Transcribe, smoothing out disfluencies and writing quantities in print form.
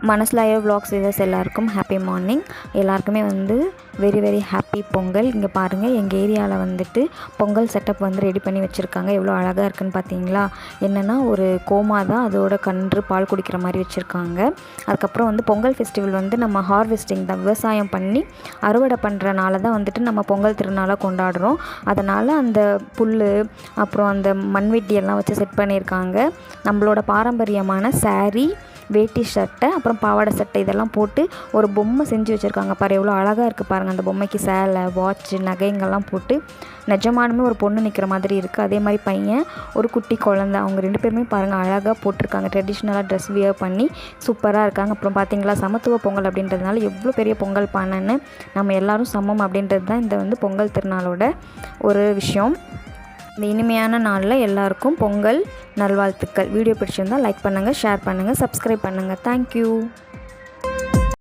மனசுலாயோ vlogs viewers எல்லாருக்கும் happy morning. எல்லாருக்குமே வந்து வெரி வெரி ஹாப்பி பொங்கல். இங்கே பாருங்கள், எங்கள் ஏரியாவில் வந்துட்டு பொங்கல் செட்டப் வந்து ரெடி பண்ணி வச்சுருக்காங்க. எவ்வளோ அழகாக இருக்குன்னு பார்த்தீங்களா? என்னென்னா ஒரு கோமா தான், அதோட கன்று பால் குடிக்கிற மாதிரி வச்சுருக்காங்க. அதுக்கப்புறம் வந்து பொங்கல் ஃபெஸ்டிவல் வந்து நம்ம ஹார்வெஸ்டிங் தான், விவசாயம் பண்ணி அறுவடை பண்ணுறனால தான் வந்துட்டு நம்ம பொங்கல் திருநாளாக கொண்டாடுறோம். அதனால் அந்த புல் அப்புறம் அந்த மண்வெட்டி எல்லாம் வச்சு செட் பண்ணியிருக்காங்க. நம்மளோட பாரம்பரியமான saree, வேட்டி சட்டை, அப்புறம் பாவாடை சட்டை இதெல்லாம் போட்டு ஒரு பொம்மை செஞ்சு வச்சுருக்காங்க. பாரு எவ்வளோ அழகாக இருக்குது பாருங்கள். அந்த பொம்மைக்கு சேலை, வாட்சு, நகைங்கள்லாம் போட்டு நிஜமானுமே ஒரு பொண்ணு நிற்கிற மாதிரி இருக்குது. அதே மாதிரி பையன், ஒரு குட்டி குழந்தை, அவங்க 2 பேருமே பாருங்கள் அழகாக போட்டிருக்காங்க. ட்ரெடிஷ்னலாக ட்ரெஸ் வியர் பண்ணி சூப்பராக இருக்காங்க. அப்புறம் பார்த்தீங்களா, சமத்துவ பொங்கல் அப்படின்றதுனால எவ்வளோ பெரிய பொங்கல் பானைன்னு, நம்ம எல்லோரும் சமம் அப்படின்றது தான் இந்த வந்து பொங்கல் திருநாளோட ஒரு விஷயம். இந்த இனிமையான நாளில் எல்லாருக்கும் பொங்கல் நல்வாழ்த்துக்கள். வீடியோ பிடிச்சிருந்தால் லைக் பண்ணுங்கள், ஷேர் பண்ணுங்கள், சப்ஸ்கிரைப் பண்ணுங்கள். தேங்க்யூ.